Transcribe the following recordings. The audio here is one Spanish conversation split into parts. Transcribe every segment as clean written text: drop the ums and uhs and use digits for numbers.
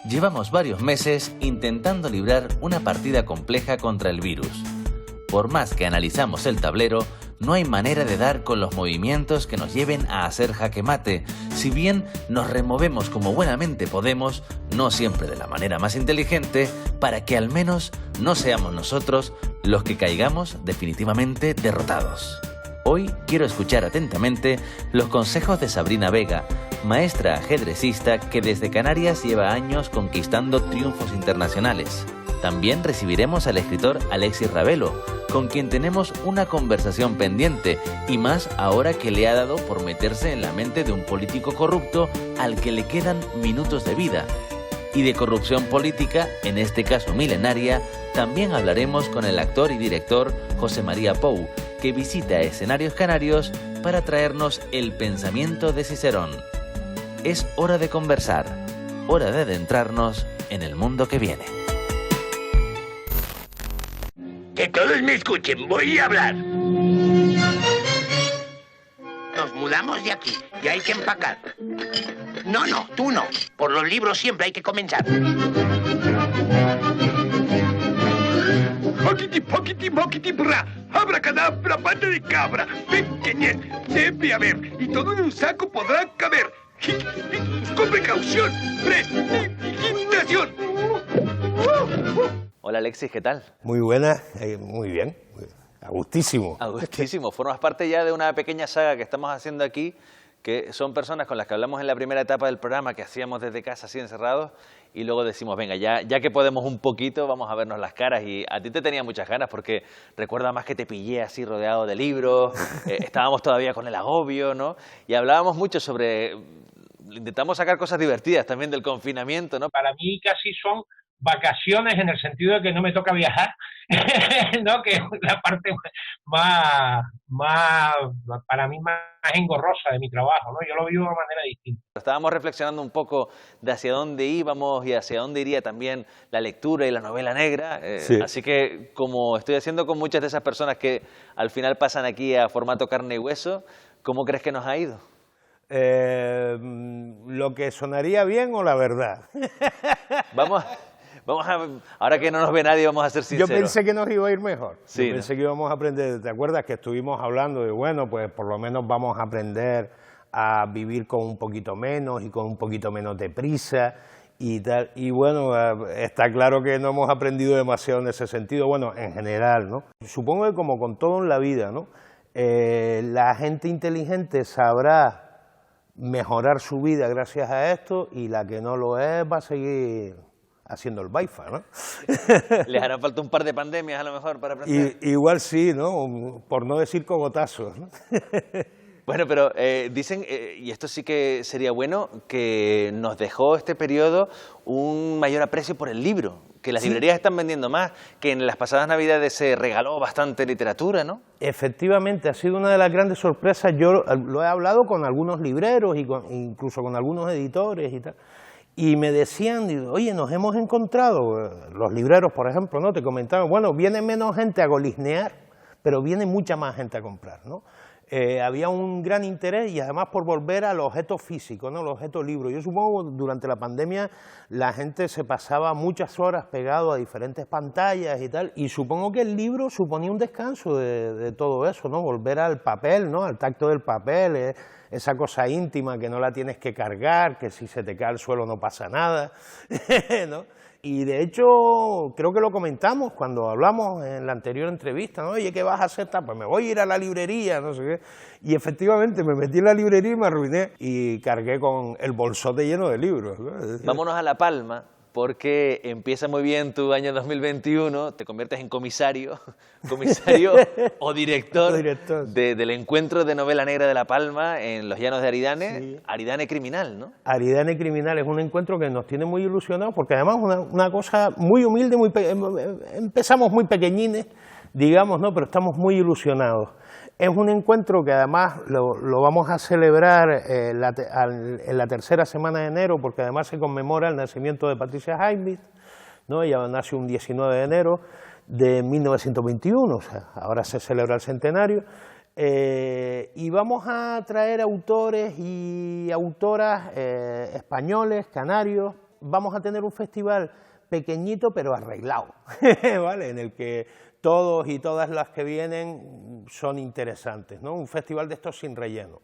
Llevamos varios meses intentando librar una partida compleja contra el virus. Por más que analizamos el tablero, no hay manera de dar con los movimientos que nos lleven a hacer jaque mate. Si bien nos removemos como buenamente podemos, no siempre de la manera más inteligente, para que al menos no seamos nosotros los que caigamos definitivamente derrotados. Hoy quiero escuchar atentamente los consejos de Sabrina Vega, maestra ajedrecista que desde Canarias lleva años conquistando triunfos internacionales. También recibiremos al escritor Alexis Ravelo, con quien tenemos una conversación pendiente, y más ahora que le ha dado por meterse en la mente de un político corrupto al que le quedan minutos de vida. Y de corrupción política, en este caso milenaria, también hablaremos con el actor y director José María Pou, que visita escenarios canarios para traernos el pensamiento de Cicerón. Es hora de conversar, hora de adentrarnos en el mundo que viene. Que todos me escuchen, voy a hablar. Nos mudamos de aquí y hay que empacar. No, tú no. Por los libros siempre hay que comenzar. Poquiti, poquiti, poquiti, bra. Abracadabra, pata de cabra. Pequeñez, debe haber. Y todo en un saco podrá caber. Con precaución, precipitación. Hola Alexis, ¿qué tal? Muy buena, muy bien, a gustísimo. A gustísimo. Formas parte ya de una pequeña saga que estamos haciendo aquí, que son personas con las que hablamos en la primera etapa del programa, que hacíamos desde casa así encerrados, y luego decimos, venga, ya que podemos un poquito, vamos a vernos las caras. Y a ti te tenía muchas ganas, porque recuerda más que te pillé así rodeado de libros, estábamos todavía con el agobio, ¿no? Y hablábamos mucho sobre... Intentamos sacar cosas divertidas también del confinamiento, ¿no? Para mí casi son vacaciones en el sentido de que no me toca viajar, ¿no? Que es la parte más para mí más engorrosa de mi trabajo, ¿no? Yo lo vivo de manera distinta. Estábamos reflexionando un poco de hacia dónde íbamos y hacia dónde iría también la lectura y la novela negra, sí. Así que, como estoy haciendo con muchas de esas personas que al final pasan aquí a formato carne y hueso, ¿cómo crees que nos ha ido? Lo que sonaría bien o la verdad. Vamos a, ahora que no nos ve nadie, vamos a ser sinceros. Yo pensé que nos iba a ir mejor. Sí, Yo pensé que íbamos a aprender. ¿Te acuerdas que estuvimos hablando de, bueno, pues por lo menos vamos a aprender a vivir con un poquito menos y con un poquito menos de prisa y tal? Y bueno, está claro que no hemos aprendido demasiado en ese sentido, bueno, en general, ¿no? Supongo que como con todo en la vida, ¿no? La gente inteligente sabrá mejorar su vida gracias a esto, y la que no lo es va a seguir haciendo el baifa, ¿no? Les hará falta un par de pandemias a lo mejor para aprender. Igual sí, ¿no? Por no decir cogotazos, ¿no? Bueno, pero dicen, y esto sí que sería bueno, que nos dejó este periodo un mayor aprecio por el libro, que las librerías están vendiendo más, que en las pasadas Navidades se regaló bastante literatura, ¿no? Efectivamente, ha sido una de las grandes sorpresas. Yo lo he hablado con algunos libreros y incluso con algunos editores y tal, y me decían, oye, nos hemos encontrado, los libreros, por ejemplo, ¿no? Te comentaban, bueno, viene menos gente a golisnear, pero viene mucha más gente a comprar, ¿no? Había un gran interés, y además por volver al objeto físico, ¿no? El objeto libro. Yo supongo que durante la pandemia la gente se pasaba muchas horas pegado a diferentes pantallas y tal, y supongo que el libro suponía un descanso de todo eso, ¿no? Volver al papel, ¿no? Al tacto del papel, esa cosa íntima que no la tienes que cargar, que si se te cae al suelo no pasa nada, ¿no? Y de hecho, creo que lo comentamos cuando hablamos en la anterior entrevista, ¿no? Oye, ¿qué vas a hacer? Pues me voy a ir a la librería, no sé qué. Y efectivamente me metí en la librería y me arruiné, y cargué con el bolsote lleno de libros, ¿no? Vámonos a La Palma, porque empieza muy bien tu año 2021, te conviertes en comisario o director, del encuentro de novela negra de La Palma en los llanos de Aridane, sí. Aridane Criminal, ¿no? Aridane Criminal es un encuentro que nos tiene muy ilusionados, porque además una cosa muy humilde, empezamos muy pequeñines, digamos, ¿no? Pero estamos muy ilusionados. Es un encuentro que además lo vamos a celebrar en la tercera semana de enero, porque además se conmemora el nacimiento de Patricia Highsmith, ¿no? Ella nació un 19 de enero de 1921, o sea, ahora se celebra el centenario, y vamos a traer autores y autoras españoles, canarios. Vamos a tener un festival pequeñito pero arreglado, ¿vale? En el que todos y todas las que vienen son interesantes, ¿no? Un festival de estos sin relleno.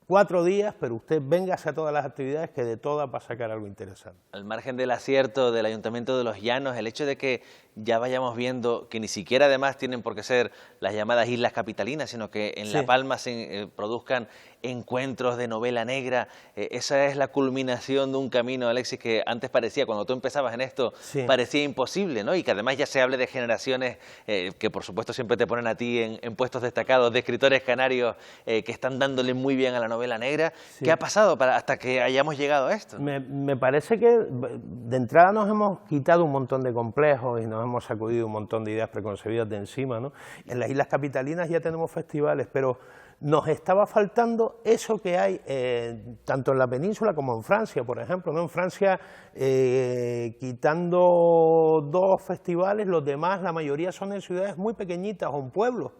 4 días, pero usted véngase a todas las actividades, que de todas va a sacar algo interesante. Al margen del acierto del Ayuntamiento de Los Llanos, el hecho de que ya vayamos viendo que ni siquiera además tienen por qué ser las llamadas islas capitalinas, sino que en La Palma se produzcan encuentros de novela negra, esa es la culminación de un camino, Alexis, que antes parecía, cuando tú empezabas en esto, parecía imposible, ¿no? Y que además ya se hable de generaciones que por supuesto siempre te ponen a ti en puestos destacados, de escritores canarios que están dándole muy bien a la novela negra. ¿Qué ha pasado hasta que hayamos llegado a esto? Me parece que de entrada nos hemos quitado un montón de complejos y nos hemos sacudido un montón de ideas preconcebidas de encima, ¿no? En las islas capitalinas ya tenemos festivales, pero nos estaba faltando eso que hay tanto en la península como en Francia, por ejemplo, ¿no? En Francia, quitando 2 festivales, los demás, la mayoría son en ciudades muy pequeñitas o en pueblos,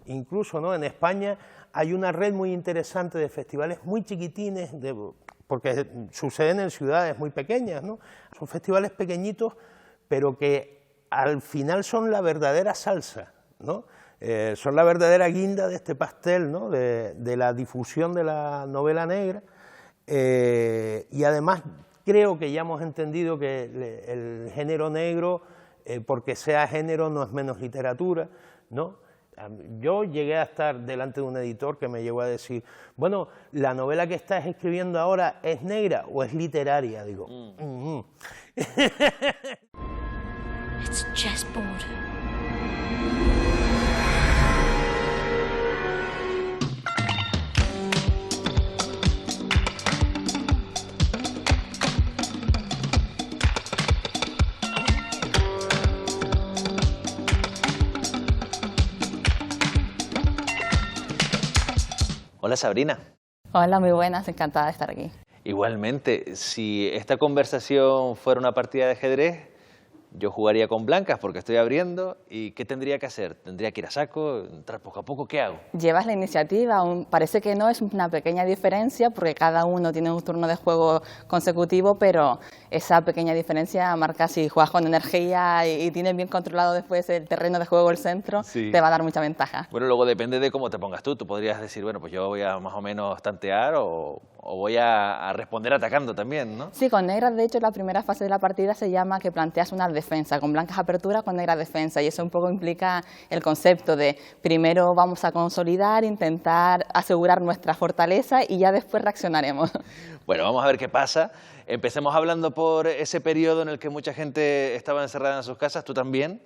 incluso, ¿no? En España hay una red muy interesante de festivales muy chiquitines, porque suceden en ciudades muy pequeñas, ¿no? Son festivales pequeñitos, pero que al final son la verdadera salsa, ¿no? Son la verdadera guinda de este pastel, ¿no? de la difusión de la novela negra, y además creo que ya hemos entendido que el género negro, porque sea género, no es menos literatura, ¿no? Yo llegué a estar delante de un editor que me llegó a decir, bueno, ¿la novela que estás escribiendo ahora es negra o es literaria? Digo, It's chessboard. Hola Sabrina. Hola, muy buenas, encantada de estar aquí. Igualmente, si esta conversación fuera una partida de ajedrez, yo jugaría con blancas porque estoy abriendo. ¿Y qué tendría que hacer? ¿Tendría que ir a saco, entrar poco a poco? ¿Qué hago? Llevas la iniciativa, parece que no, es una pequeña diferencia porque cada uno tiene un turno de juego consecutivo, pero esa pequeña diferencia marca si juegas con energía y tienes bien controlado después el terreno de juego, el centro, te va a dar mucha ventaja. Bueno, luego depende de cómo te pongas tú. Tú podrías decir, bueno, pues yo voy a más o menos tantear o voy a responder atacando también, ¿no? Sí, con negras, de hecho, la primera fase de la partida se llama que planteas una defensa, con blancas apertura, con negras defensa, y eso un poco implica el concepto de primero vamos a consolidar, intentar asegurar nuestra fortaleza y ya después reaccionaremos. Bueno, vamos a ver qué pasa. Empecemos hablando por ese periodo en el que mucha gente estaba encerrada en sus casas, tú también.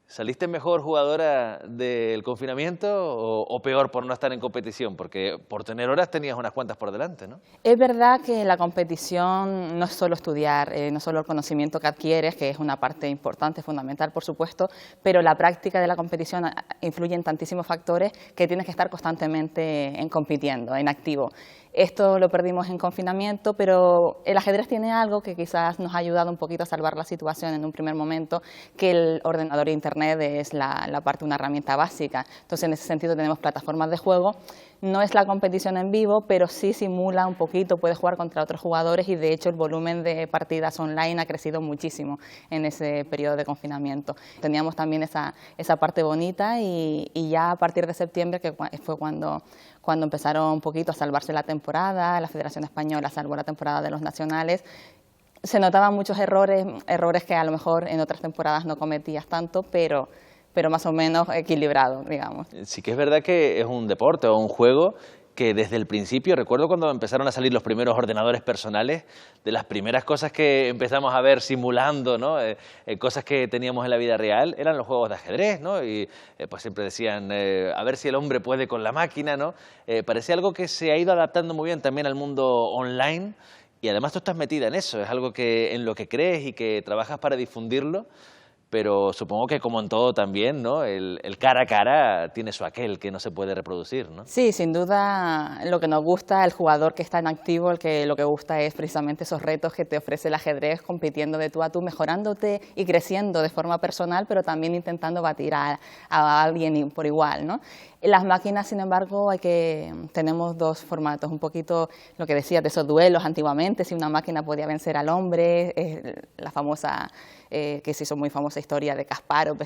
¿Saliste mejor jugadora del confinamiento o peor por no estar en competición? Porque por tener horas tenías unas cuantas por delante, ¿no? Es verdad que la competición no es solo estudiar, no es solo el conocimiento que adquieres, que es una parte importante, fundamental, por supuesto, pero la práctica de la competición influye en tantísimos factores que tienes que estar constantemente compitiendo, en activo. Esto lo perdimos en confinamiento, pero el ajedrez tiene algo que quizás nos ha ayudado un poquito a salvar la situación en un primer momento, que el ordenador e internet es la parte, una herramienta básica. Entonces, en ese sentido tenemos plataformas de juego. No es la competición en vivo, pero sí simula un poquito, puedes jugar contra otros jugadores y de hecho el volumen de partidas online ha crecido muchísimo en ese periodo de confinamiento. Teníamos también esa parte bonita y ya a partir de septiembre, que fue cuando empezaron un poquito a salvarse la temporada, la Federación Española salvó la temporada de los nacionales, se notaban muchos errores que a lo mejor en otras temporadas no cometías tanto, pero más o menos equilibrado, digamos. Sí que es verdad que es un deporte o un juego que desde el principio, recuerdo cuando empezaron a salir los primeros ordenadores personales, de las primeras cosas que empezamos a ver simulando, ¿no? Cosas que teníamos en la vida real, eran los juegos de ajedrez, ¿no? Y pues siempre decían, a ver si el hombre puede con la máquina, ¿no? Parecía algo que se ha ido adaptando muy bien también al mundo online, y además tú estás metida en eso, es algo que en lo que crees y que trabajas para difundirlo. Pero supongo que como en todo también, ¿no? El cara a cara tiene su aquel que no se puede reproducir, ¿no? Sí, sin duda lo que nos gusta, el jugador que está en activo, lo que gusta es precisamente esos retos que te ofrece el ajedrez, compitiendo de tú a tú, mejorándote y creciendo de forma personal, pero también intentando batir a alguien por igual, ¿no? En las máquinas, sin embargo, tenemos dos formatos, un poquito lo que decías de esos duelos antiguamente, si una máquina podía vencer al hombre, la famosa, que se hizo muy famosa historia de Kasparov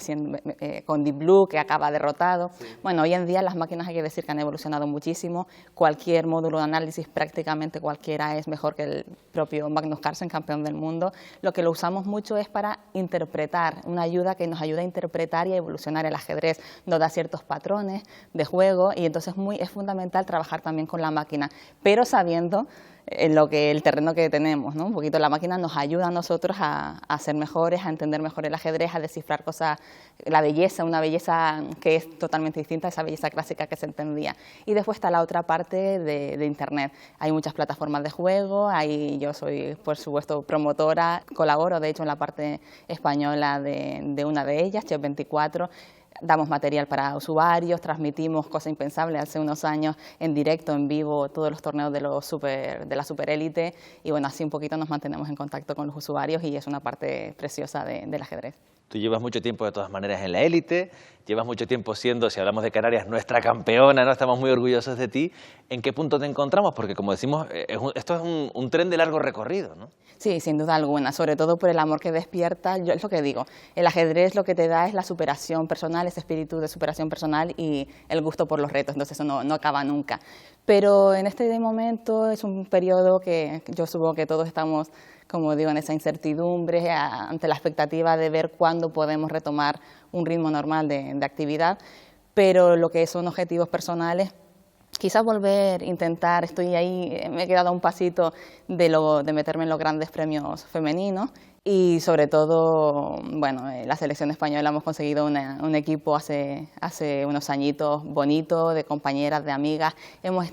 con Deep Blue, que acaba derrotado. Sí. Bueno, hoy en día las máquinas hay que decir que han evolucionado muchísimo, cualquier módulo de análisis, prácticamente cualquiera es mejor que el propio Magnus Carlsen, campeón del mundo. Lo que lo usamos mucho es para interpretar, una ayuda que nos ayuda a interpretar y a evolucionar el ajedrez, nos da ciertos patrones de juego y entonces es fundamental trabajar también con la máquina, pero sabiendo el terreno que tenemos, ¿no? Un poquito la máquina nos ayuda a nosotros a ser mejores, a entender mejor el ajedrez, a descifrar cosas, la belleza, una belleza que es totalmente distinta a esa belleza clásica que se entendía. Y después está la otra parte de Internet. Hay muchas plataformas de juego, yo soy, por supuesto, promotora, colaboro, de hecho, en la parte española de una de ellas, Chess24. Damos material para usuarios, transmitimos cosas impensables hace unos años en directo, en vivo, todos los torneos de la superélite y bueno, así un poquito nos mantenemos en contacto con los usuarios y es una parte preciosa del ajedrez. Tú llevas mucho tiempo de todas maneras en la élite, llevas mucho tiempo siendo, si hablamos de Canarias, nuestra campeona, ¿no? Estamos muy orgullosos de ti. ¿En qué punto te encontramos? Porque como decimos, esto es un tren de largo recorrido, ¿no? Sí, sin duda alguna, sobre todo por el amor que despierta. Yo es lo que digo, el ajedrez lo que te da es la superación personal, ese espíritu de superación personal y el gusto por los retos, entonces eso no acaba nunca. Pero en este momento es un periodo que yo supongo que todos estamos, como digo, en esa incertidumbre, ante la expectativa de ver cuándo podemos retomar un ritmo normal de actividad, pero lo que son objetivos personales, quizás volver, intentar, estoy ahí, me he quedado a un pasito de meterme en los grandes premios femeninos y sobre todo, bueno, la selección española hemos conseguido un equipo hace unos añitos bonito, de compañeras, de amigas, hemos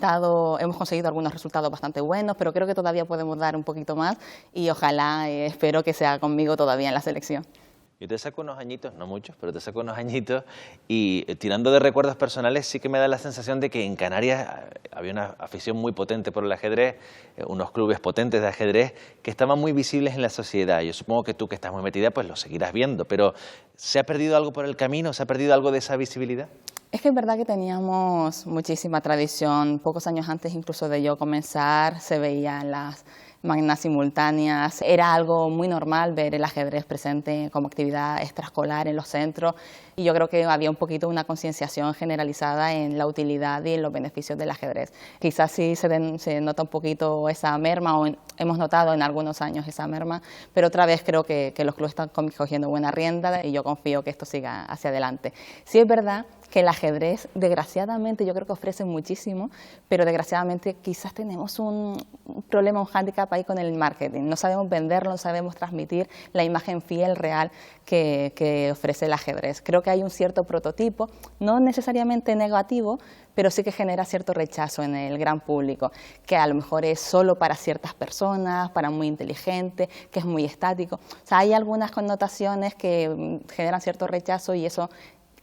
conseguido algunos resultados bastante buenos, pero creo que todavía podemos dar un poquito más y ojalá, espero que sea conmigo todavía en la selección. Yo te saco unos añitos, no muchos, pero te saco unos añitos y tirando de recuerdos personales sí que me da la sensación de que en Canarias había una afición muy potente por el ajedrez, unos clubes potentes de ajedrez que estaban muy visibles en la sociedad. Yo supongo que tú que estás muy metida pues lo seguirás viendo, pero ¿se ha perdido algo por el camino? ¿Se ha perdido algo de esa visibilidad? Es que es verdad que teníamos muchísima tradición, pocos años antes incluso de yo comenzar se veían las magnas simultáneas, era algo muy normal ver el ajedrez presente como actividad extraescolar en los centros y yo creo que había un poquito una concienciación generalizada en la utilidad y en los beneficios del ajedrez. Quizás sí se nota un poquito esa merma o hemos notado en algunos años esa merma, pero otra vez creo que los clubes están cogiendo buena rienda y yo confío que esto siga hacia adelante. Sí es verdad que el ajedrez, desgraciadamente, yo creo que ofrece muchísimo, pero desgraciadamente quizás tenemos un problema, un hándicap ahí con el marketing. No sabemos venderlo, no sabemos transmitir la imagen fiel, real que ofrece el ajedrez. Creo que hay un cierto prototipo, no necesariamente negativo, pero sí que genera cierto rechazo en el gran público, que a lo mejor es solo para ciertas personas, para muy inteligente, que es muy estático. O sea, hay algunas connotaciones que generan cierto rechazo y eso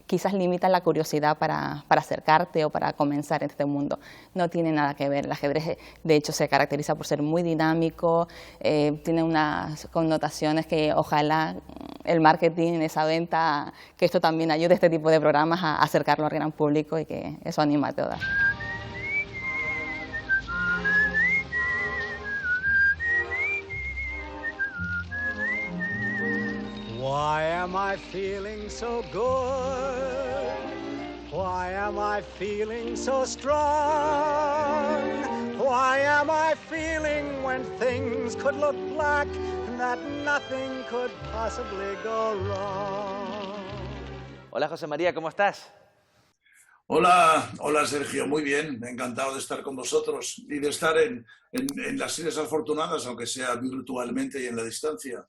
quizás limita la curiosidad para acercarte o para comenzar en este mundo. No tiene nada que ver. El ajedrez, de hecho, se caracteriza por ser muy dinámico, tiene unas connotaciones que ojalá el marketing, esa venta, que esto también ayude a este tipo de programas a acercarlo al gran público y que eso anima a todas. Why am I feeling so good? Why am I feeling so strong? Why am I feeling when things could look black that nothing could possibly go wrong? Hola José María, ¿cómo estás? Hola Sergio, muy bien, encantado de estar con vosotros y de estar en las Islas Afortunadas, aunque sea virtualmente y en la distancia.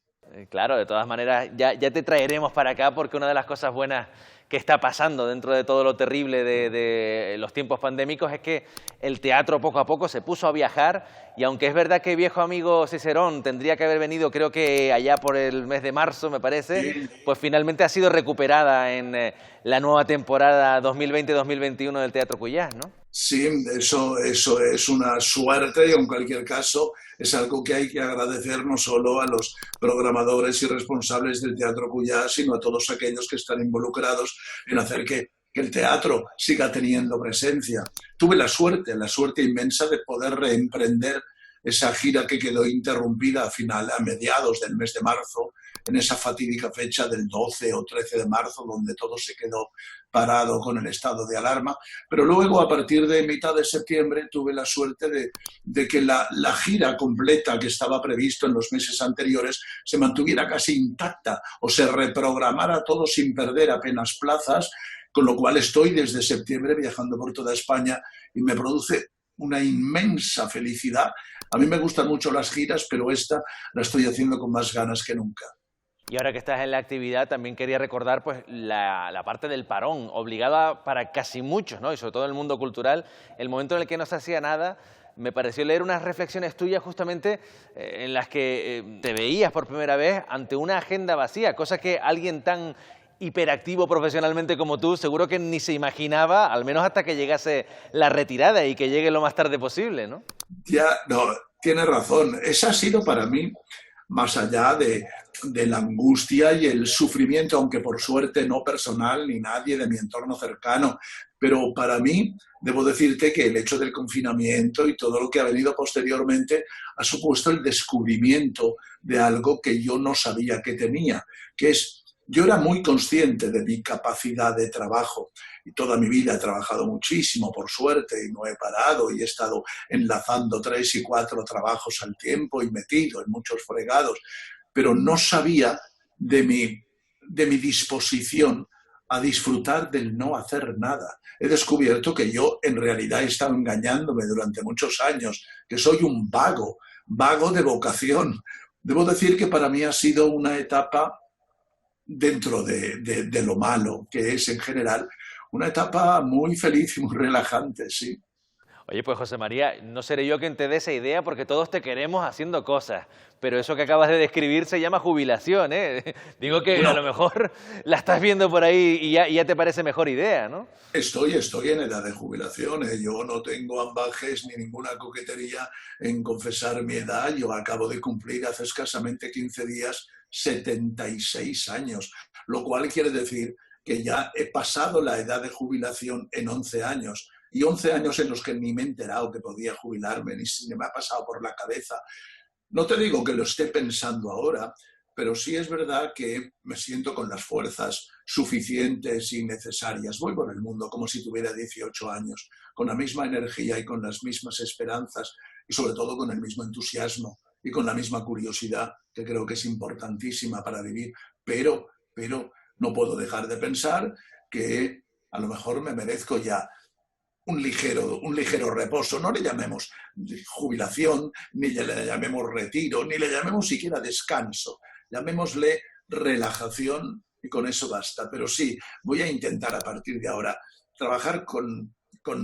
Claro, de todas maneras, ya te traeremos para acá porque una de las cosas buenas que está pasando dentro de todo lo terrible de los tiempos pandémicos es que el teatro poco a poco se puso a viajar y aunque es verdad que viejo amigo Cicerón tendría que haber venido creo que allá por el mes de marzo me parece, Sí. pues finalmente ha sido recuperada en la nueva temporada 2020-2021 del Teatro Cuyás, ¿no? Sí, eso es una suerte y en cualquier caso es algo que hay que agradecer no solo a los programadores y responsables del Teatro Cuyás, sino a todos aquellos que están involucrados en hacer que el teatro siga teniendo presencia. Tuve la suerte inmensa de poder reemprender esa gira que quedó interrumpida a mediados del mes de marzo, en esa fatídica fecha del 12 o 13 de marzo, donde todo se quedó parado con el estado de alarma. Pero luego, a partir de mitad de septiembre, tuve la suerte de que la gira completa que estaba previsto en los meses anteriores se mantuviera casi intacta o se reprogramara todo sin perder apenas plazas, con lo cual estoy desde septiembre viajando por toda España y me produce una inmensa felicidad. A mí me gustan mucho las giras, pero esta la estoy haciendo con más ganas que nunca. Y ahora que estás en la actividad, también quería recordar pues la parte del parón, obligada para casi muchos, ¿no? Y sobre todo en el mundo cultural, el momento en el que no se hacía nada. Me pareció leer unas reflexiones tuyas justamente en las que te veías por primera vez ante una agenda vacía, cosa que alguien tan hiperactivo profesionalmente como tú seguro que ni se imaginaba, al menos hasta que llegase la retirada y que llegue lo más tarde posible, ¿no? Ya, no, tienes razón. Esa ha sido para mí, más allá de la angustia y el sufrimiento, aunque por suerte no personal ni nadie de mi entorno cercano, pero para mí, debo decirte que el hecho del confinamiento y todo lo que ha venido posteriormente ha supuesto el descubrimiento de algo que yo no sabía que tenía, que es, yo era muy consciente de mi capacidad de trabajo y toda mi vida he trabajado muchísimo, por suerte, y no he parado y he estado enlazando 3 y 4 trabajos al tiempo y metido en muchos fregados, pero no sabía de mi disposición a disfrutar del no hacer nada. He descubierto que yo en realidad he estado engañándome durante muchos años, que soy un vago de vocación. Debo decir que para mí ha sido una etapa dentro de lo malo, que es en general una etapa muy feliz y muy relajante, sí. Oye, pues José María, no seré yo quien te dé esa idea porque todos te queremos haciendo cosas, pero eso que acabas de describir se llama jubilación, ¿eh? Digo que a lo mejor la estás viendo por ahí y ya te parece mejor idea, ¿no? Estoy en edad de jubilación, ¿eh? Yo no tengo ambajes ni ninguna coquetería en confesar mi edad. Yo acabo de cumplir hace escasamente 15 días 76 años, lo cual quiere decir que ya he pasado la edad de jubilación en 11 años. Y 11 años en los que ni me he enterado que podía jubilarme, ni se me ha pasado por la cabeza. No te digo que lo esté pensando ahora, pero sí es verdad que me siento con las fuerzas suficientes y necesarias. Voy por el mundo como si tuviera 18 años, con la misma energía y con las mismas esperanzas y sobre todo con el mismo entusiasmo y con la misma curiosidad, que creo que es importantísima para vivir. Pero no puedo dejar de pensar que a lo mejor me merezco ya un ligero reposo. No le llamemos jubilación, ni le llamemos retiro, ni le llamemos siquiera descanso. Llamémosle relajación y con eso basta. Pero sí, voy a intentar a partir de ahora trabajar con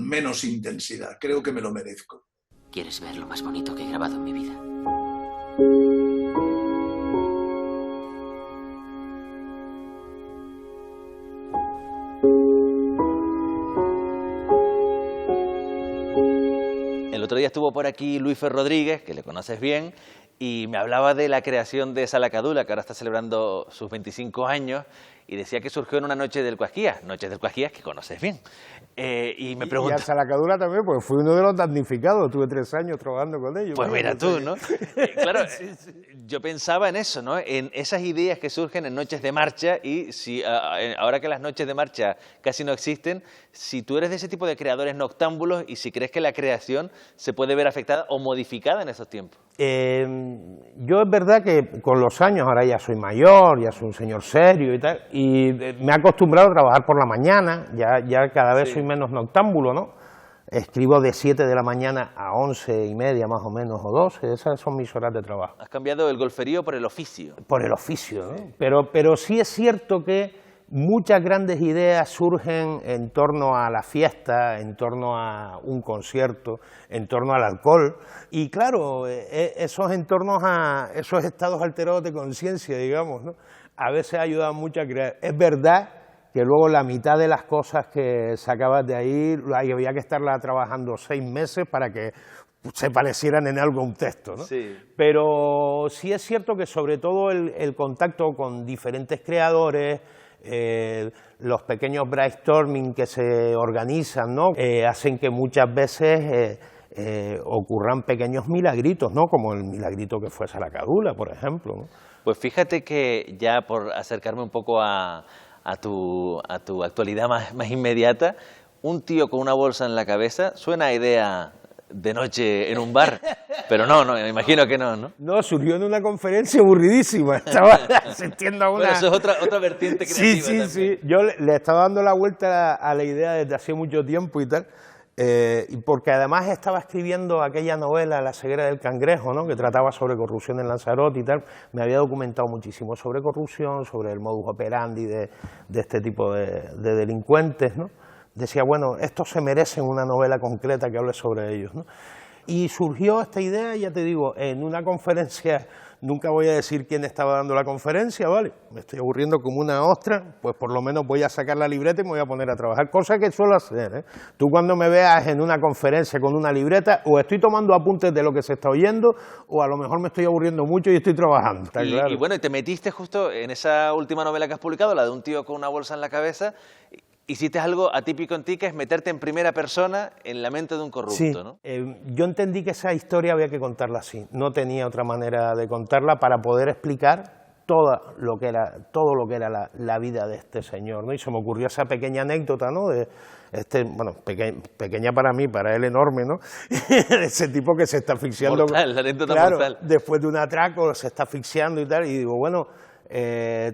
menos intensidad. Creo que me lo merezco. ¿Quieres ver lo más bonito que he grabado en mi vida? El otro día estuvo por aquí Luis Fer Rodríguez, que le conoces bien, y me hablaba de la creación de Salacadula, que ahora está celebrando sus 25 años, y decía que surgió en una noche del Cuasquías, Noches del Cuasquías que conoces bien. Y me pregunta... Y a Salacadula también, porque fui uno de los damnificados, tuve 3 años trabajando con ellos. Pues mira tú, ¿no? Claro, yo pensaba en eso, ¿no? En esas ideas que surgen en Noches de Marcha y si ahora que las Noches de Marcha casi no existen, si tú eres de ese tipo de creadores noctámbulos y si crees que la creación se puede ver afectada o modificada en esos tiempos. Yo es verdad que con los años, ahora ya soy mayor, ya soy un señor serio y tal, Y me he acostumbrado a trabajar por la mañana, ya cada vez soy menos noctámbulo, ¿no? Escribo de 7 de la mañana a 11:30 más o menos, o 12, esas son mis horas de trabajo. Has cambiado el golferío por el oficio. Por el oficio, ¿no? Pero sí es cierto que muchas grandes ideas surgen en torno a la fiesta, en torno a un concierto, en torno al alcohol. Y claro, esos entornos a esos estados alterados de conciencia, digamos, ¿no? A veces ayudan mucho a crear. Es verdad que luego la mitad de las cosas que sacabas de ahí había que estarla trabajando 6 meses para que se parecieran en algo a un texto, ¿no? Sí. Pero sí es cierto que sobre todo el contacto con diferentes creadores, los pequeños brainstorming que se organizan, ¿no? Hacen que muchas veces ocurran pequeños milagritos, ¿no? Como el milagrito que fue Salacadula, por ejemplo, ¿no? Pues fíjate que ya por acercarme un poco a tu actualidad más inmediata, un tío con una bolsa en la cabeza suena a idea de noche en un bar, pero no, me imagino que no. No, surgió en una conferencia aburridísima, estaba asistiendo a una... Bueno, eso es otra vertiente creativa también. Sí, yo le estaba dando la vuelta a la idea desde hace mucho tiempo y tal, porque además estaba escribiendo aquella novela La ceguera del cangrejo, ¿no? Que trataba sobre corrupción en Lanzarote y tal. Me había documentado muchísimo sobre corrupción, sobre el modus operandi de este tipo de delincuentes, ¿no? Decía, bueno, estos se merecen una novela concreta que hable sobre ellos, ¿no? Y surgió esta idea, ya te digo, en una conferencia, nunca voy a decir quién estaba dando la conferencia, ¿vale? Me estoy aburriendo como una ostra, pues por lo menos voy a sacar la libreta y me voy a poner a trabajar, cosa que suelo hacer, ¿eh? Tú cuando me veas en una conferencia con una libreta, o estoy tomando apuntes de lo que se está oyendo, o a lo mejor me estoy aburriendo mucho y estoy trabajando, ¿está claro? Y bueno, y te metiste justo en esa última novela que has publicado, la de un tío con una bolsa en la cabeza. Hiciste algo atípico en ti, que es meterte en primera persona en la mente de un corrupto, sí, ¿no? Yo entendí que esa historia había que contarla así, no tenía otra manera de contarla para poder explicar todo lo que era la vida de este señor, ¿no? Y se me ocurrió esa pequeña anécdota, ¿no? De bueno, pequeña para mí, para él enorme, ¿no? Ese tipo que se está asfixiando. Mortal, la anécdota claro, mortal. Después de un atraco se está asfixiando y tal, y digo, bueno,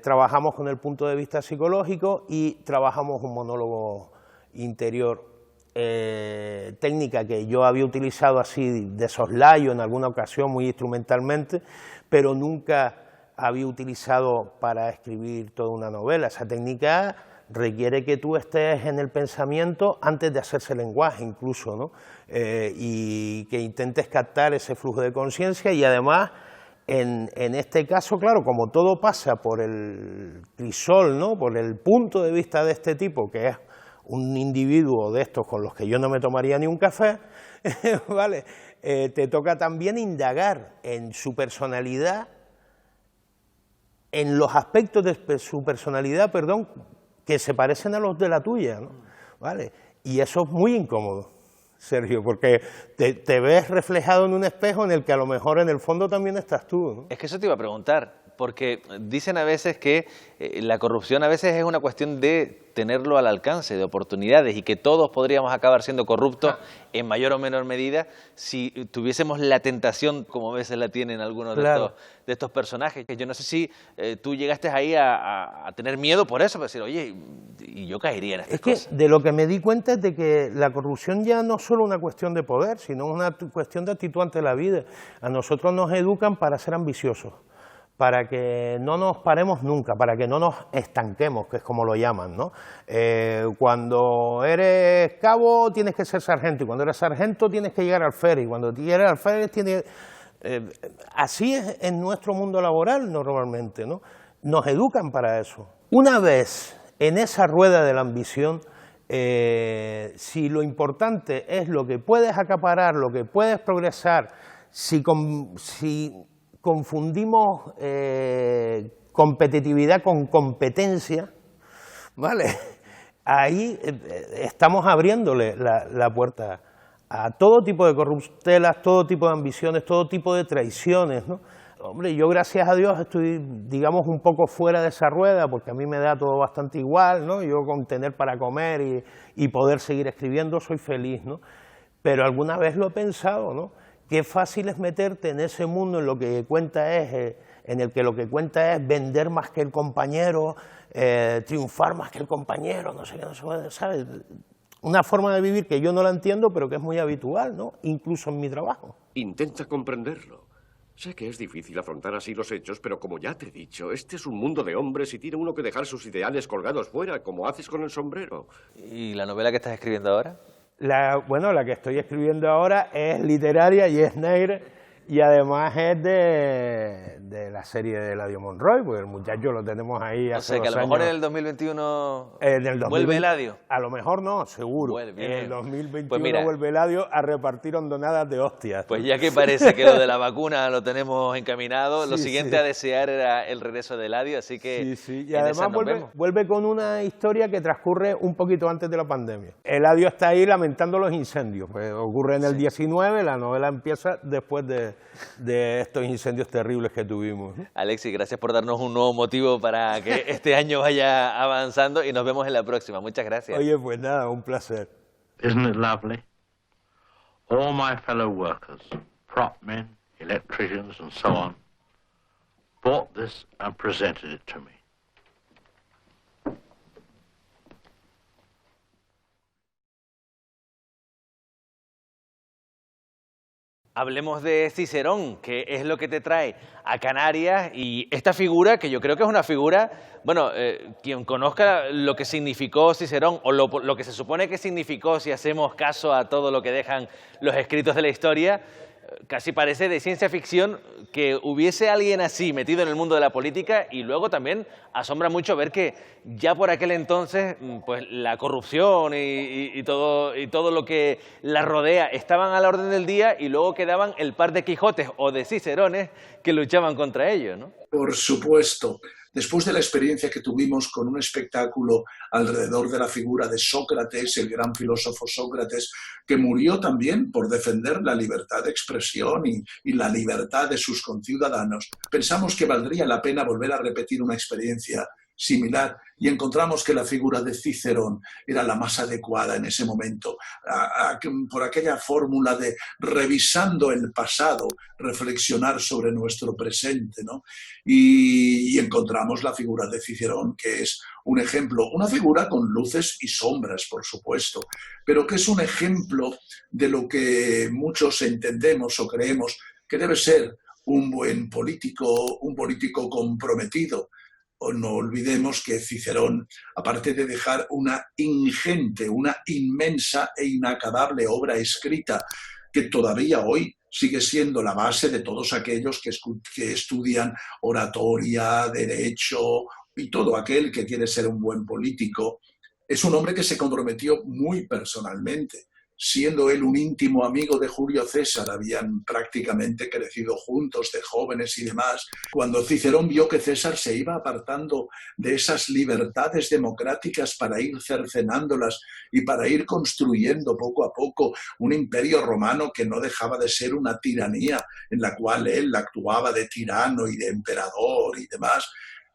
trabajamos con el punto de vista psicológico y trabajamos un monólogo interior, técnica que yo había utilizado así de soslayo en alguna ocasión, muy instrumentalmente, pero nunca había utilizado para escribir toda una novela. Esa técnica requiere que tú estés en el pensamiento antes de hacerse lenguaje incluso, ¿no? Y que intentes captar ese flujo de conciencia y además en este caso, claro, como todo pasa por el crisol, ¿no? Por el punto de vista de este tipo, que es un individuo de estos con los que yo no me tomaría ni un café, ¿vale? Te toca también indagar en su personalidad, en los aspectos de su personalidad, perdón, que se parecen a los de la tuya, ¿no? ¿Vale? Y eso es muy incómodo, Sergio, porque te ves reflejado en un espejo en el que a lo mejor en el fondo también estás tú, ¿no? Es que eso te iba a preguntar, porque dicen a veces que la corrupción a veces es una cuestión de tenerlo al alcance, de oportunidades, y que todos podríamos acabar siendo corruptos en mayor o menor medida si tuviésemos la tentación, como a veces la tienen algunos de estos personajes. Yo no sé si tú llegaste ahí a tener miedo por eso, para decir, oye, y yo caería en estas cosas. Es que de lo que me di cuenta es de que la corrupción ya no es solo una cuestión de poder, sino una cuestión de actitud ante la vida. A nosotros nos educan para ser ambiciosos, para que no nos paremos nunca, para que no nos estanquemos, que es como lo llaman, ¿no? Cuando eres cabo tienes que ser sargento, y cuando eres sargento tienes que llegar al alférez, y cuando llegas al alférez tienes... así es en nuestro mundo laboral normalmente, ¿no? Nos educan para eso. Una vez en esa rueda de la ambición, si lo importante es lo que puedes acaparar, lo que puedes progresar, si confundimos competitividad con competencia, ¿vale? Ahí estamos abriéndole la puerta a todo tipo de corruptelas, todo tipo de ambiciones, todo tipo de traiciones, ¿no? Hombre, yo gracias a Dios estoy, digamos, un poco fuera de esa rueda, porque a mí me da todo bastante igual, ¿no? Yo con tener para comer y poder seguir escribiendo soy feliz, ¿no? Pero alguna vez lo he pensado, ¿no? Qué fácil es meterte en ese mundo en lo que cuenta es en el que lo que cuenta es vender más que el compañero, triunfar más que el compañero, no sé qué, no sé qué, ¿sabes? Una forma de vivir que yo no la entiendo, pero que es muy habitual, ¿no? Incluso en mi trabajo. Intenta comprenderlo. Sé que es difícil afrontar así los hechos, pero como ya te he dicho, este es un mundo de hombres y tiene uno que dejar sus ideales colgados fuera, como haces con el sombrero. ¿Y la novela que estás escribiendo ahora? Bueno, la que estoy escribiendo ahora es literaria y es negra, y además es de la serie de Eladio Monroy, porque el muchacho lo tenemos ahí hace 2 años. O sea, que a lo mejor en el 2021 vuelve vuelve Eladio. A lo mejor no, seguro. Vuelve, en el 2021 pues mira, vuelve Eladio a repartir hondonadas de hostias. Pues ya que parece que lo de la vacuna lo tenemos encaminado, lo Sí, siguiente sí. a desear era el regreso de Eladio, así que Sí, y en además esa nos vemos. vuelve con una historia que transcurre un poquito antes de la pandemia. Eladio está ahí lamentando los incendios, pues ocurre en el 19, la novela empieza después de estos incendios terribles que tuvimos, ¿no? Alexis, gracias por darnos un nuevo motivo para que este año vaya avanzando y nos vemos en la próxima. Muchas gracias. Oye, pues nada, un placer. Isn't it lovely? All my fellow workers, prop men, electricians and so on, bought this and presented it to me. Hablemos de Cicerón, que es lo que te trae a Canarias, y esta figura, que yo creo que es una figura, bueno, quien conozca lo que significó Cicerón, o lo que se supone que significó si hacemos caso a todo lo que dejan los escritos de la historia, casi parece de ciencia ficción que hubiese alguien así metido en el mundo de la política, y luego también asombra mucho ver que ya por aquel entonces pues la corrupción y todo lo que la rodea estaban a la orden del día, y luego quedaban el par de Quijotes o de Cicerones que luchaban contra ello, ¿no? Por supuesto. Después de la experiencia que tuvimos con un espectáculo alrededor de la figura de Sócrates, el gran filósofo Sócrates, que murió también por defender la libertad de expresión y la libertad de sus conciudadanos, pensamos que valdría la pena volver a repetir una experiencia similar, y encontramos que la figura de Cicerón era la más adecuada en ese momento, por aquella fórmula de, revisando el pasado, reflexionar sobre nuestro presente, ¿no? Y encontramos la figura de Cicerón, que es un ejemplo, una figura con luces y sombras, por supuesto, pero que es un ejemplo de lo que muchos entendemos o creemos que debe ser un buen político, un político comprometido. No olvidemos que Cicerón, aparte de dejar una ingente, una inmensa e inacabable obra escrita, que todavía hoy sigue siendo la base de todos aquellos que estudian oratoria, derecho y todo aquel que quiere ser un buen político, es un hombre que se comprometió muy personalmente. Siendo él un íntimo amigo de Julio César, habían prácticamente crecido juntos de jóvenes y demás. Cuando Cicerón vio que César se iba apartando de esas libertades democráticas para ir cercenándolas y para ir construyendo poco a poco un imperio romano que no dejaba de ser una tiranía en la cual él actuaba de tirano y de emperador y demás,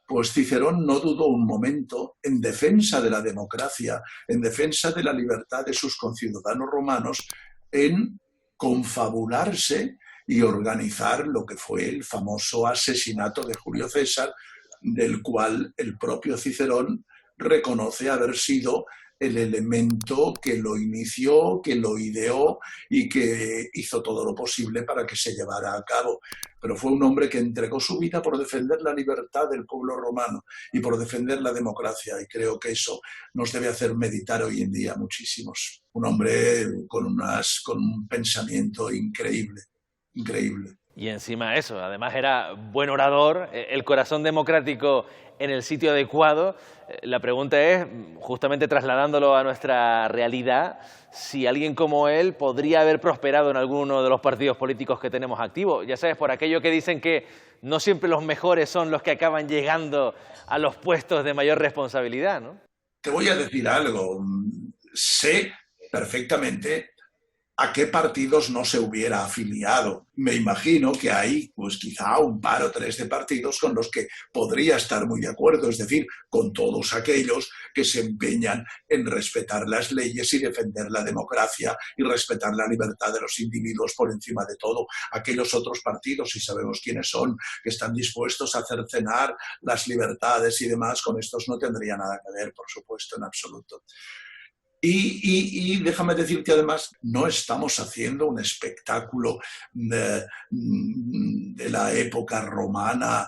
pues Cicerón no dudó un momento en defensa de la democracia, en defensa de la libertad de sus conciudadanos romanos, en confabularse y organizar lo que fue el famoso asesinato de Julio César, del cual el propio Cicerón reconoce haber sido el elemento que lo inició, que lo ideó y que hizo todo lo posible para que se llevara a cabo. Pero fue un hombre que entregó su vida por defender la libertad del pueblo romano y por defender la democracia, y creo que eso nos debe hacer meditar hoy en día muchísimos. Un hombre con un pensamiento increíble, increíble. Y encima eso, además era buen orador, el corazón democrático en el sitio adecuado. La pregunta es, justamente trasladándolo a nuestra realidad, si alguien como él podría haber prosperado en alguno de los partidos políticos que tenemos activos. Ya sabes, por aquello que dicen que no siempre los mejores son los que acaban llegando a los puestos de mayor responsabilidad, ¿no? Te voy a decir algo. Sé perfectamente a qué partidos no se hubiera afiliado. Me imagino que hay, pues quizá un par o tres de partidos con los que podría estar muy de acuerdo, es decir, con todos aquellos que se empeñan en respetar las leyes y defender la democracia y respetar la libertad de los individuos por encima de todo. Aquellos otros partidos, y sabemos quiénes son, que están dispuestos a cercenar las libertades y demás, con estos no tendría nada que ver, por supuesto, en absoluto. Y déjame decirte además, no estamos haciendo un espectáculo de la época romana,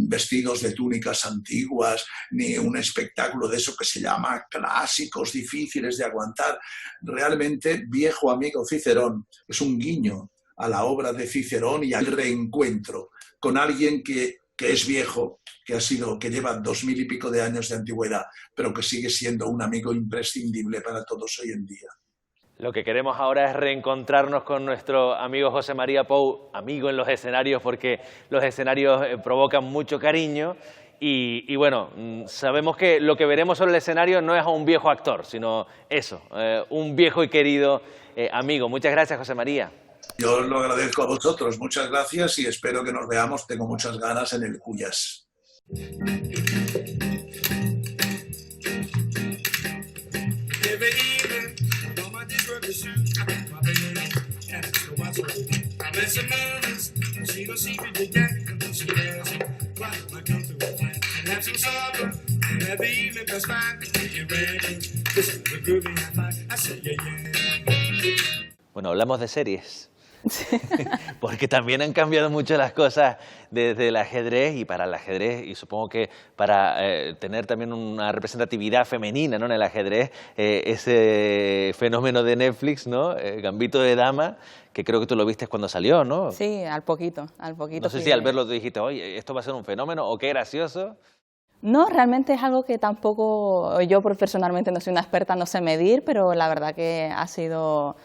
vestidos de túnicas antiguas, ni un espectáculo de eso que se llama clásicos difíciles de aguantar. Realmente, viejo amigo Cicerón es un guiño a la obra de Cicerón y al reencuentro con alguien que es viejo, que lleva 2000 y pico de años de antigüedad, pero que sigue siendo un amigo imprescindible para todos hoy en día. Lo que queremos ahora es reencontrarnos con nuestro amigo José María Pou, amigo en los escenarios, porque los escenarios provocan mucho cariño. Y bueno, sabemos que lo que veremos sobre el escenario no es a un viejo actor, sino eso, un viejo y querido amigo. Muchas gracias, José María. Yo lo agradezco a vosotros, muchas gracias y espero que nos veamos. Tengo muchas ganas en el Cuyas. Bueno, hablamos de series. Porque también han cambiado mucho las cosas desde el ajedrez y para el ajedrez, y supongo que para tener también una representatividad femenina, ¿no?, en el ajedrez, ese fenómeno de Netflix, ¿no?, Gambito de Dama, que creo que tú lo viste cuando salió, ¿no? Sí, al poquito. No sé si al verlo tú dijiste, oye, esto va a ser un fenómeno, o qué gracioso. No, realmente es algo que tampoco, yo personalmente no soy una experta, no sé medir, pero la verdad que ha sido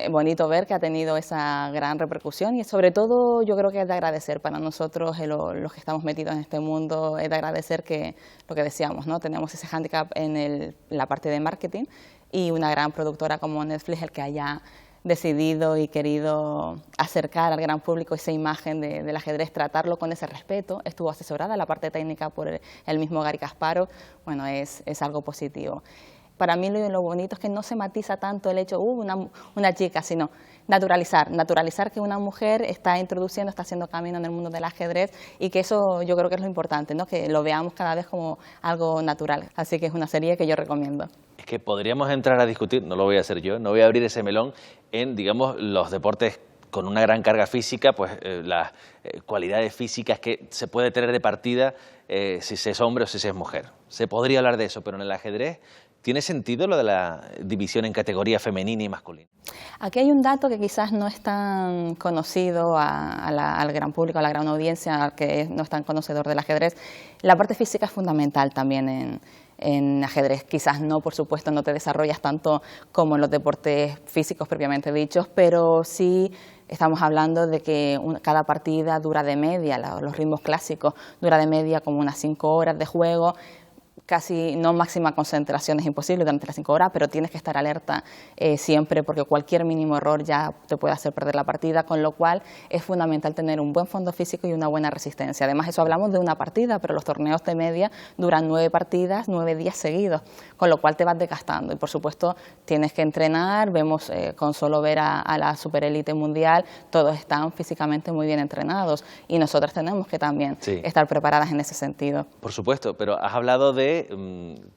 bonito ver que ha tenido esa gran repercusión y sobre todo yo creo que es de agradecer para nosotros, los que estamos metidos en este mundo, es de agradecer que lo que decíamos, ¿no?, tenemos ese hándicap en la parte de marketing y una gran productora como Netflix el que haya decidido y querido acercar al gran público esa imagen del ajedrez, tratarlo con ese respeto. Estuvo asesorada la parte técnica por el mismo Garry Kasparov, bueno, es algo positivo. Para mí lo bonito es que no se matiza tanto el hecho, una chica, sino naturalizar que una mujer está introduciendo, está haciendo camino en el mundo del ajedrez y que eso yo creo que es lo importante, ¿no?, que lo veamos cada vez como algo natural. Así que es una serie que yo recomiendo. Es que podríamos entrar a discutir, no lo voy a hacer yo, no voy a abrir ese melón en, digamos, los deportes con una gran carga física, pues las cualidades físicas que se puede tener de partida si se es hombre o si se es mujer. Se podría hablar de eso, pero en el ajedrez ¿tiene sentido lo de la división en categoría femenina y masculina? Aquí hay un dato que quizás no es tan conocido al gran público, a la gran audiencia, que no es tan conocedor del ajedrez. La parte física es fundamental también en ajedrez. Quizás no, por supuesto, no te desarrollas tanto como en los deportes físicos propiamente dichos, pero sí estamos hablando de que cada partida dura de media, los ritmos clásicos, dura de media como unas 5 horas de juego. Casi no máxima concentración es imposible durante las 5 horas, pero tienes que estar alerta siempre porque cualquier mínimo error ya te puede hacer perder la partida, con lo cual es fundamental tener un buen fondo físico y una buena resistencia. Además, eso hablamos de una partida, pero los torneos de media duran 9 partidas, 9 días seguidos, con lo cual te vas desgastando y por supuesto tienes que entrenar. Vemos con solo ver a la superélite mundial, todos están físicamente muy bien entrenados y nosotras tenemos que también estar preparadas en ese sentido. Por supuesto, pero has hablado de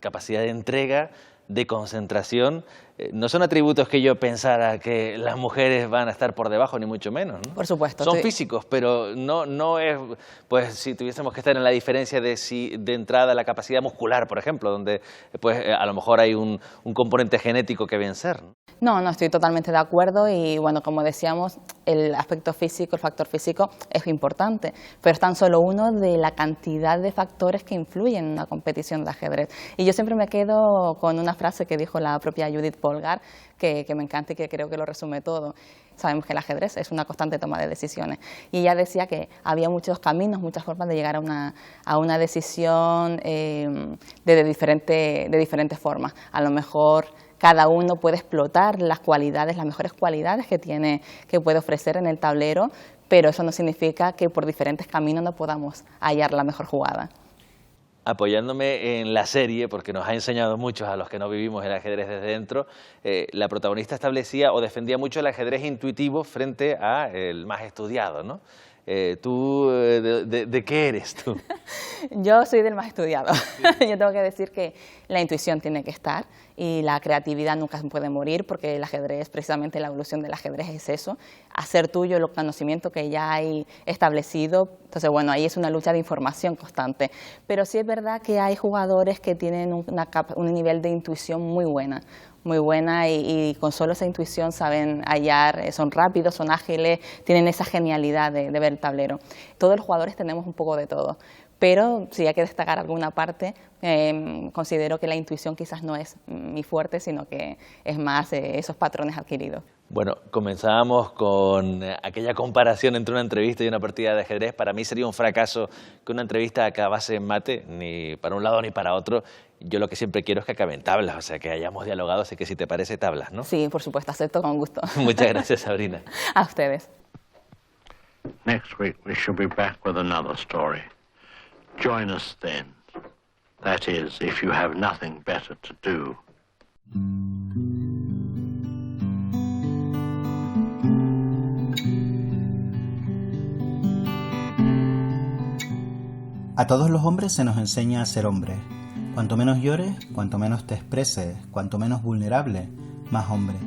capacidad de entrega, de concentración. No son atributos que yo pensara que las mujeres van a estar por debajo, ni mucho menos, ¿no? Por supuesto. Son físicos, pero no es, pues si tuviésemos que estar en la diferencia de entrada la capacidad muscular, por ejemplo, donde pues a lo mejor hay un componente genético que vencer, ¿no? No, estoy totalmente de acuerdo y bueno, como decíamos, el aspecto físico, el factor físico es importante, pero es tan solo uno de la cantidad de factores que influyen en una competición de ajedrez. Y yo siempre me quedo con una frase que dijo la propia Judith Polgar, que me encanta y que creo que lo resume todo. Sabemos que el ajedrez es una constante toma de decisiones y ella decía que había muchos caminos, muchas formas de llegar a una decisión de diferentes formas. A lo mejor cada uno puede explotar las cualidades, las mejores cualidades que puede ofrecer en el tablero, pero eso no significa que por diferentes caminos no podamos hallar la mejor jugada. Apoyándome en la serie, porque nos ha enseñado muchos a los que no vivimos el ajedrez desde dentro, la protagonista establecía o defendía mucho el ajedrez intuitivo frente al más estudiado, ¿no? ¿Tú de qué eres tú? Yo soy del más estudiado. Yo tengo que decir que la intuición tiene que estar y la creatividad nunca puede morir, porque el ajedrez, precisamente la evolución del ajedrez es eso, hacer tuyo el conocimiento que ya hay establecido. Entonces, bueno, ahí es una lucha de información constante. Pero sí es verdad que hay jugadores que tienen un nivel de intuición muy buena y con solo esa intuición saben hallar, son rápidos, son ágiles, tienen esa genialidad de ver el tablero. Todos los jugadores tenemos un poco de todo, pero si hay que destacar alguna parte, considero que la intuición quizás no es mi fuerte, sino que es más esos patrones adquiridos. Bueno, comenzábamos con aquella comparación entre una entrevista y una partida de ajedrez. Para mí sería un fracaso que una entrevista acabase en mate, ni para un lado ni para otro. Yo lo que siempre quiero es que acabe en tablas, o sea, que hayamos dialogado, así que si te parece, tablas, ¿no? Sí, por supuesto, acepto con gusto. Muchas gracias, Sabrina. A ustedes. Next week we shall be back with another story. Join us then. That is, if you have nothing better to do. A todos los hombres se nos enseña a ser hombres. Cuanto menos llores, cuanto menos te expreses, cuanto menos vulnerable, más hombre.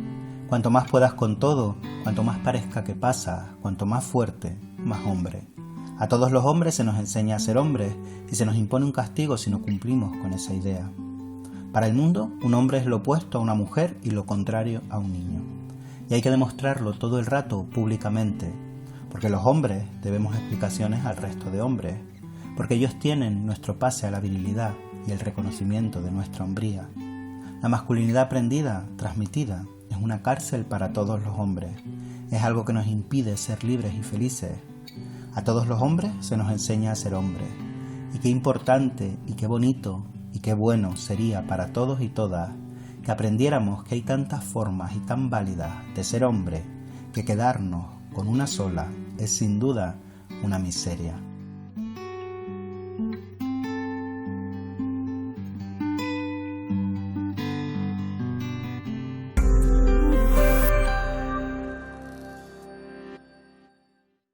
Cuanto más puedas con todo, cuanto más parezca que pasa, cuanto más fuerte, más hombre. A todos los hombres se nos enseña a ser hombres y se nos impone un castigo si no cumplimos con esa idea. Para el mundo, un hombre es lo opuesto a una mujer y lo contrario a un niño. Y hay que demostrarlo todo el rato públicamente, porque los hombres debemos explicaciones al resto de hombres, porque ellos tienen nuestro pase a la virilidad y el reconocimiento de nuestra hombría. La masculinidad aprendida, transmitida, es una cárcel para todos los hombres. Es algo que nos impide ser libres y felices. A todos los hombres se nos enseña a ser hombres. Y qué importante y qué bonito y qué bueno sería para todos y todas que aprendiéramos que hay tantas formas y tan válidas de ser hombre que quedarnos con una sola es sin duda una miseria.